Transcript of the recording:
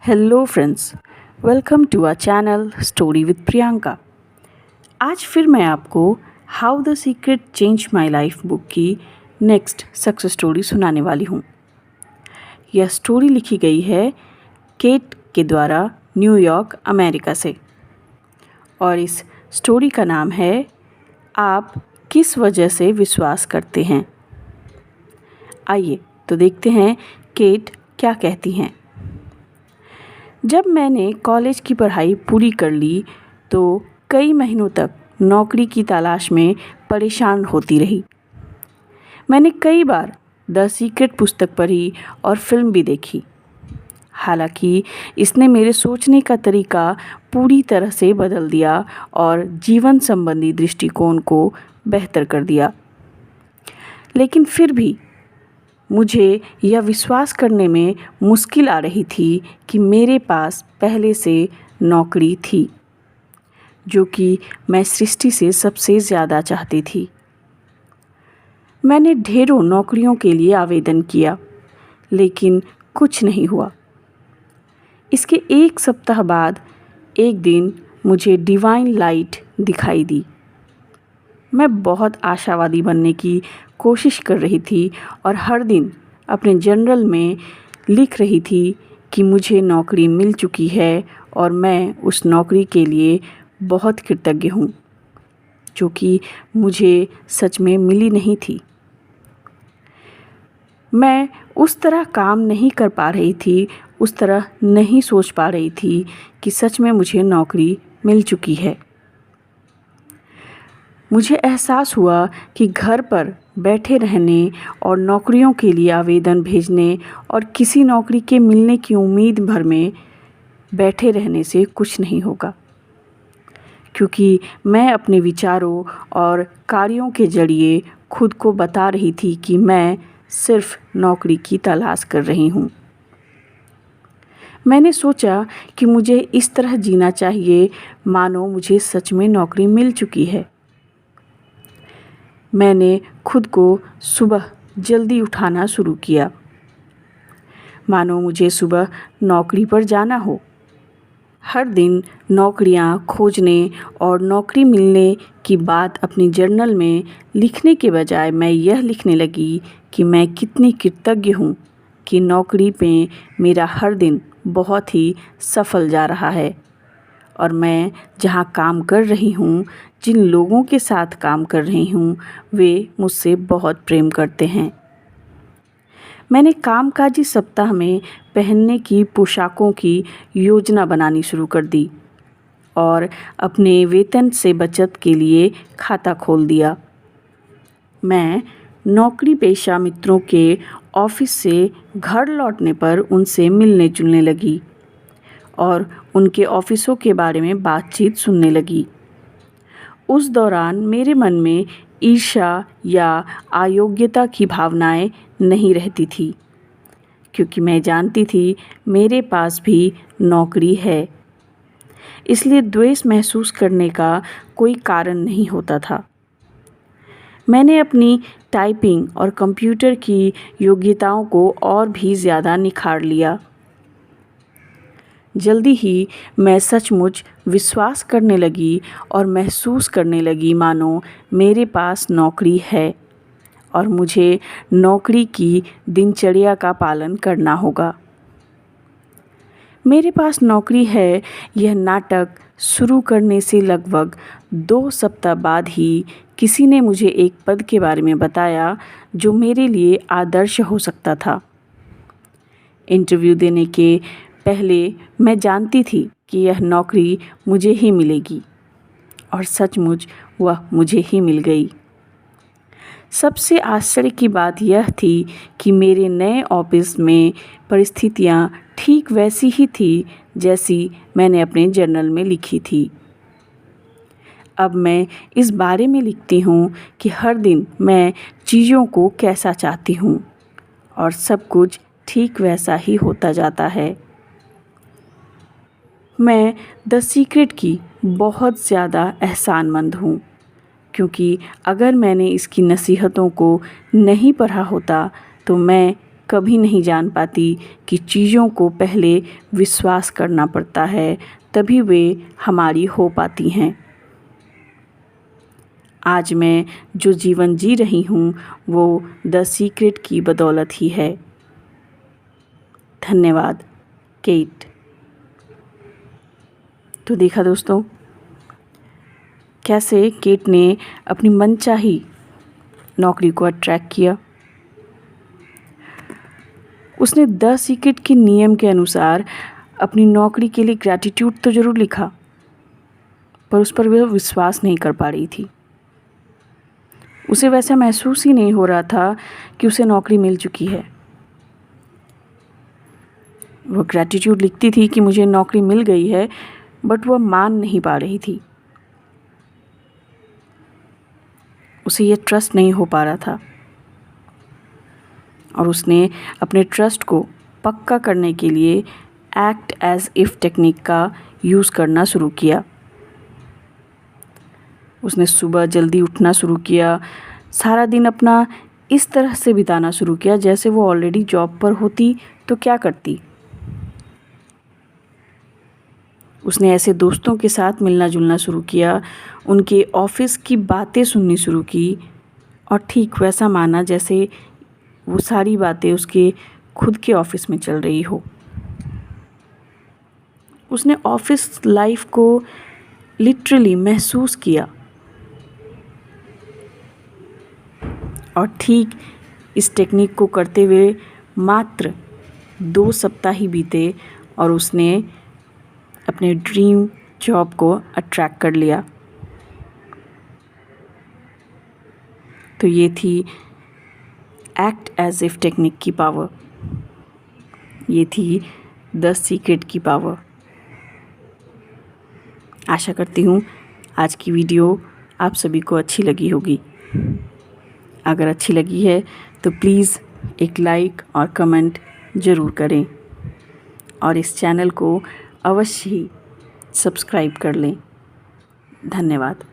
Hello friends, welcome to our channel story with Priyanka. आज फिर मैं आपको how the secret change my life book की नेक्स्ट सक्सेस स्टोरी सुनाने वाली हूँ। यह स्टोरी लिखी गई है केट के द्वारा न्यूयॉर्क, अमेरिका से, और इस स्टोरी का नाम है आप किस वजह से विश्वास करते हैं। आइए तो देखते हैं केट क्या कहती हैं। जब मैंने कॉलेज की पढ़ाई पूरी कर ली तो कई महीनों तक नौकरी की तलाश में परेशान होती रही। मैंने कई बार द सीक्रेट पुस्तक पढ़ी और फिल्म भी देखी। हालांकि इसने मेरे सोचने का तरीका पूरी तरह से बदल दिया और जीवन संबंधी दृष्टिकोण को बेहतर कर दिया। लेकिन फिर भी मुझे यह विश्वास करने में मुश्किल आ रही थी कि मेरे पास पहले से नौकरी थी, जो कि मैं सृष्टि से सबसे ज़्यादा चाहती थी। मैंने ढेरों नौकरियों के लिए आवेदन किया, लेकिन कुछ नहीं हुआ। इसके एक सप्ताह बाद एक दिन मुझे डिवाइन लाइट दिखाई दी। मैं बहुत आशावादी बनने की कोशिश कर रही थी और हर दिन अपने जर्नल में लिख रही थी कि मुझे नौकरी मिल चुकी है और मैं उस नौकरी के लिए बहुत कृतज्ञ हूँ, जो कि मुझे सच में मिली नहीं थी। मैं उस तरह काम नहीं कर पा रही थी, उस तरह नहीं सोच पा रही थी कि सच में मुझे नौकरी मिल चुकी है। मुझे एहसास हुआ कि घर पर बैठे रहने और नौकरियों के लिए आवेदन भेजने और किसी नौकरी के मिलने की उम्मीद भर में बैठे रहने से कुछ नहीं होगा, क्योंकि मैं अपने विचारों और कार्यों के जरिए खुद को बता रही थी कि मैं सिर्फ नौकरी की तलाश कर रही हूँ। मैंने सोचा कि मुझे इस तरह जीना चाहिए मानो मुझे सच में नौकरी मिल चुकी है। मैंने खुद को सुबह जल्दी उठाना शुरू किया, मानो मुझे सुबह नौकरी पर जाना हो। हर दिन नौकरियां खोजने और नौकरी मिलने की बात अपनी जर्नल में लिखने के बजाय मैं यह लिखने लगी कि मैं कितनी कृतज्ञ हूँ कि नौकरी में मेरा हर दिन बहुत ही सफल जा रहा है और मैं जहाँ काम कर रही हूँ, जिन लोगों के साथ काम कर रही हूँ, वे मुझसे बहुत प्रेम करते हैं। मैंने कामकाजी सप्ताह में पहनने की पोशाकों की योजना बनानी शुरू कर दी और अपने वेतन से बचत के लिए खाता खोल दिया। मैं नौकरी पेशा मित्रों के ऑफिस से घर लौटने पर उनसे मिलने जुलने लगी और उनके ऑफिसों के बारे में बातचीत सुनने लगी। उस दौरान मेरे मन में ईर्ष्या या अयोग्यता की भावनाएं नहीं रहती थी, क्योंकि मैं जानती थी मेरे पास भी नौकरी है, इसलिए द्वेष महसूस करने का कोई कारण नहीं होता था। मैंने अपनी टाइपिंग और कंप्यूटर की योग्यताओं को और भी ज़्यादा निखार लिया। जल्दी ही मैं सचमुच विश्वास करने लगी और महसूस करने लगी मानो मेरे पास नौकरी है और मुझे नौकरी की दिनचर्या का पालन करना होगा। मेरे पास नौकरी है, यह नाटक शुरू करने से लगभग 2 सप्ताह बाद ही किसी ने मुझे एक पद के बारे में बताया जो मेरे लिए आदर्श हो सकता था। इंटरव्यू देने के पहले मैं जानती थी कि यह नौकरी मुझे ही मिलेगी और सचमुच वह मुझे ही मिल गई। सबसे आश्चर्य की बात यह थी कि मेरे नए ऑफिस में परिस्थितियां ठीक वैसी ही थी जैसी मैंने अपने जर्नल में लिखी थी। अब मैं इस बारे में लिखती हूँ कि हर दिन मैं चीज़ों को कैसा चाहती हूँ और सब कुछ ठीक वैसा ही होता जाता है। मैं द सीक्रेट की बहुत ज़्यादा एहसानमंद हूँ, क्योंकि अगर मैंने इसकी नसीहतों को नहीं पढ़ा होता तो मैं कभी नहीं जान पाती कि चीज़ों को पहले विश्वास करना पड़ता है, तभी वे हमारी हो पाती हैं। आज मैं जो जीवन जी रही हूँ वो द सीक्रेट की बदौलत ही है। धन्यवाद, केट। तो देखा दोस्तों, कैसे केट ने अपनी मनचाही नौकरी को अट्रैक्ट किया। उसने द सीक्रेट के नियम के अनुसार अपनी नौकरी के लिए ग्रैटिट्यूड तो ज़रूर लिखा, पर उस पर वह विश्वास नहीं कर पा रही थी। उसे वैसा महसूस ही नहीं हो रहा था कि उसे नौकरी मिल चुकी है। वह ग्रैटिट्यूड लिखती थी कि मुझे नौकरी मिल गई है, बट वह मान नहीं पा रही थी। उसे ये ट्रस्ट नहीं हो पा रहा था और उसने अपने ट्रस्ट को पक्का करने के लिए एक्ट एज इफ़ टेक्निक का यूज़ करना शुरू किया। उसने सुबह जल्दी उठना शुरू किया, सारा दिन अपना इस तरह से बिताना शुरू किया जैसे वो ऑलरेडी जॉब पर होती तो क्या करती। उसने ऐसे दोस्तों के साथ मिलना जुलना शुरू किया, उनके ऑफिस की बातें सुननी शुरू की और ठीक वैसा माना जैसे वो सारी बातें उसके खुद के ऑफिस में चल रही हो। उसने ऑफिस लाइफ को लिटरली महसूस किया और ठीक इस टेक्निक को करते हुए मात्र 2 सप्ताह ही बीते और उसने अपने ड्रीम जॉब को अट्रैक्ट कर लिया। तो ये थी एक्ट एज इफ टेक्निक की पावर, ये थी द सीक्रेट की पावर। आशा करती हूँ आज की वीडियो आप सभी को अच्छी लगी होगी। अगर अच्छी लगी है तो प्लीज़ एक लाइक और कमेंट ज़रूर करें और इस चैनल को अवश्य ही सब्सक्राइब कर लें। धन्यवाद।